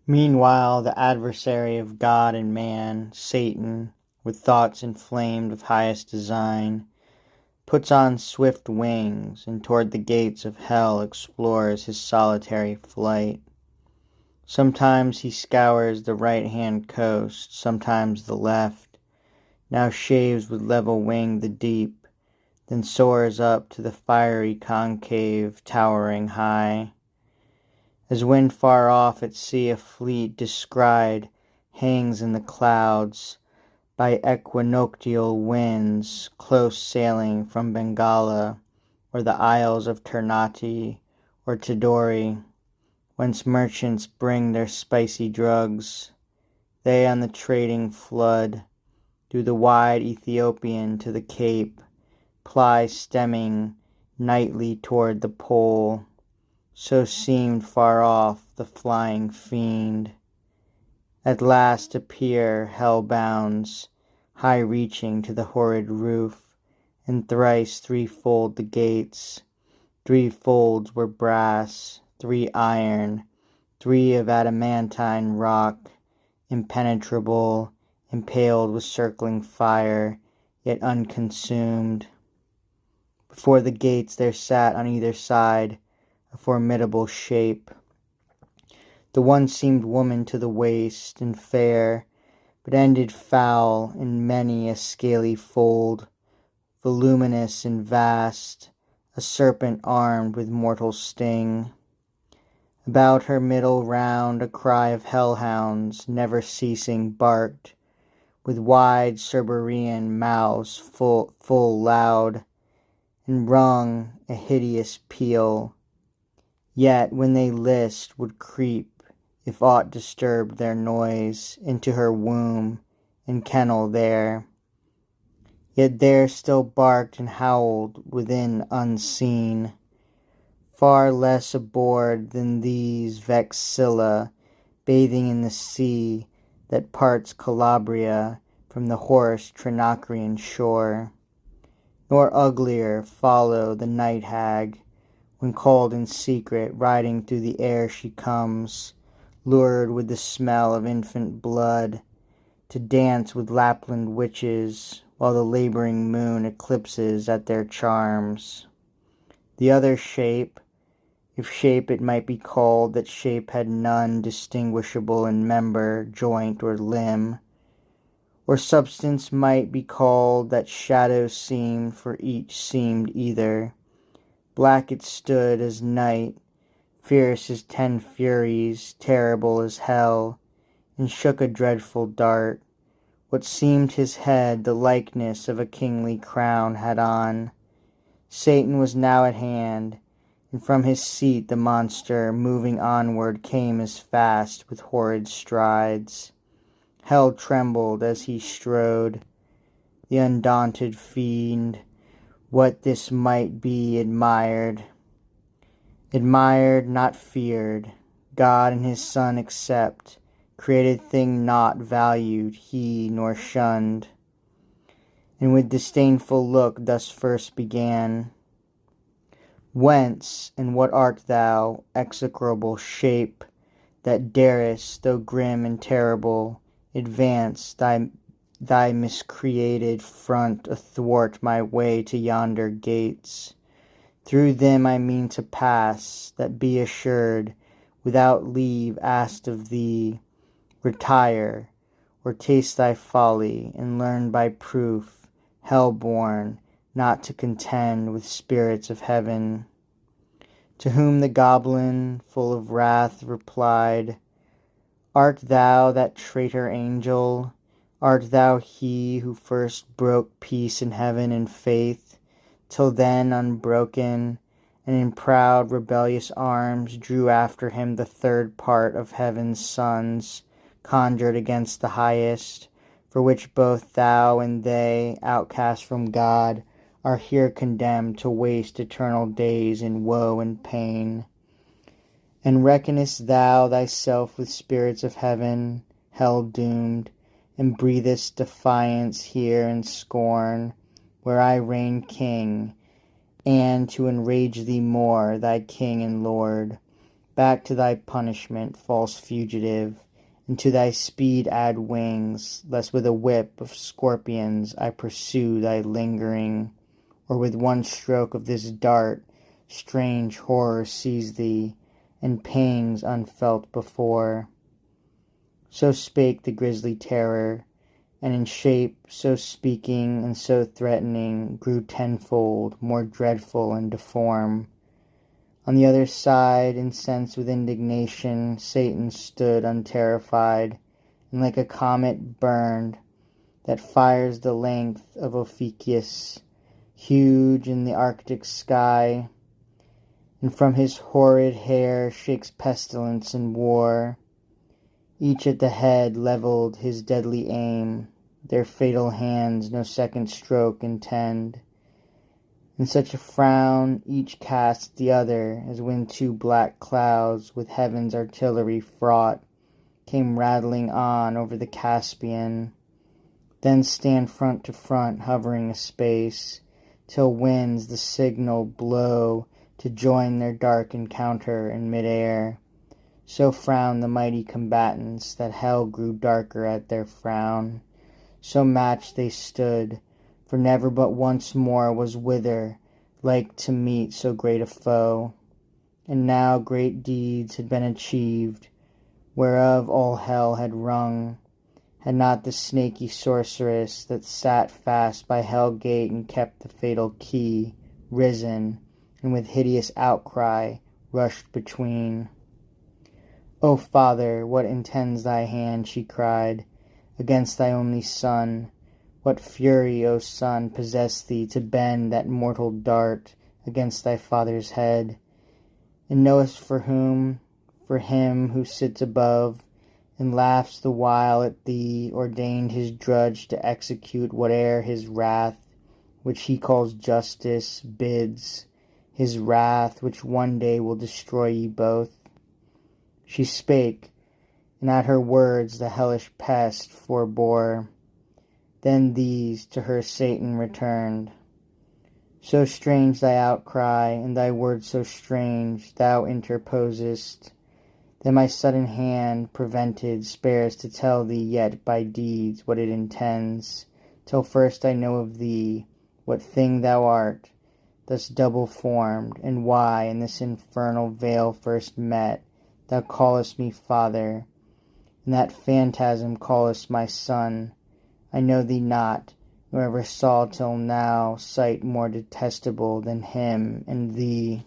Meanwhile, the adversary of God and man, Satan, with thoughts inflamed of highest design, puts on swift wings, and toward the gates of hell explores his solitary flight. Sometimes he scours the right-hand coast, sometimes the left, now shaves with level wing the deep, then soars up to the fiery concave, towering high. As when far off at sea a fleet descried hangs in the clouds by equinoctial winds, close sailing from Bengala or the isles of Ternate or Tidore, whence merchants bring their spicy drugs, they on the trading flood, through the wide Ethiopian to the Cape, ply stemming nightly toward the pole. So seemed far off the flying fiend. At last appear hell-bounds, high-reaching to the horrid roof, and thrice threefold the gates. Three folds were brass, three iron, three of adamantine rock, impenetrable, impaled with circling fire, yet unconsumed. Before the gates there sat on either side a formidable shape. The one seemed woman to the waist, and fair, but ended foul in many a scaly fold, voluminous and vast, a serpent armed with mortal sting. About her middle round a cry of hellhounds, never ceasing, barked, with wide Cerberean mouths full loud, and rung a hideous peal. Yet when they list, would creep, if aught disturbed their noise, into her womb and kennel there. Yet there still barked and howled within unseen, far less abhorred than these vexed Scylla, bathing in the sea that parts Calabria from the hoarse Trinacrian shore. Nor uglier follow the night hag, when called in secret, riding through the air she comes, lured with the smell of infant blood, to dance with Lapland witches, while the labouring moon eclipses at their charms. The other shape, if shape it might be called, that shape had none distinguishable in member, joint, or limb, or substance might be called, that shadow seemed, for each seemed either. Black it stood as night, fierce as 10 furies, terrible as hell, and shook a dreadful dart. What seemed his head the likeness of a kingly crown had on. Satan was now at hand, and from his seat the monster, moving onward, came as fast with horrid strides. Hell trembled as he strode. The undaunted fiend, what this might be, admired, not feared, God and his Son except, created thing not valued he nor shunned, and with disdainful look thus first began. Whence and what art thou, execrable shape, that darest, though grim and terrible, advance thy miscreated front athwart my way to yonder gates? Through them I mean to pass, that be assured, without leave asked of thee, retire, or taste thy folly, and learn by proof, hell-born, not to contend with spirits of heaven. To whom the goblin, full of wrath, replied, Art thou that traitor angel? Art thou he who first broke peace in heaven and faith, till then unbroken, and in proud rebellious arms drew after him the third part of heaven's sons, conjured against the highest, for which both thou and they, outcast from God, are here condemned to waste eternal days in woe and pain? And reckonest thou thyself with spirits of heaven, hell-doomed, and breathest defiance here and scorn, where I reign king, and, to enrage thee more, thy king and lord, Back to thy punishment, false fugitive, and to thy speed add wings, lest with a whip of scorpions I pursue thy lingering, or with one stroke of this dart strange horror seize thee, and pangs unfelt before. So spake the grisly terror, and in shape so speaking and so threatening grew tenfold more dreadful and deform. On the other side, incensed with indignation, Satan stood unterrified, and like a comet burned, that fires the length of Ophiuchus, huge in the Arctic sky, and from his horrid hair shakes pestilence and war. Each at the head levelled his deadly aim, their fatal hands no second stroke intend. In such a frown each cast the other, as when two black clouds, with heaven's artillery fraught, came rattling on over the Caspian, then stand front to front, hovering a space, till winds the signal blow to join their dark encounter in mid-air. So frowned the mighty combatants, that hell grew darker at their frown. So matched they stood, for never but once more was whither like to meet so great a foe. And now great deeds had been achieved, whereof all hell had rung, had not the snaky sorceress that sat fast by hell gate and kept the fatal key risen, and with hideous outcry rushed between. O Father, what intends thy hand, she cried, against thy only Son? What fury, O Son, possessed thee to bend that mortal dart against thy Father's head? And knowest for whom? For him who sits above, and laughs the while at thee, ordained his drudge to execute whate'er his wrath, which he calls justice, bids, his wrath which one day will destroy ye both. She spake, and at her words the hellish pest forbore. Then these to her Satan returned. So strange thy outcry, and thy words so strange, thou interposest, that my sudden hand, prevented, spares to tell thee yet by deeds what it intends, till first I know of thee, what thing thou art, thus double formed, and why in this infernal vale first met, thou callest me Father, and that phantasm callest my Son. I know thee not, nor ever saw till now sight more detestable than him and thee.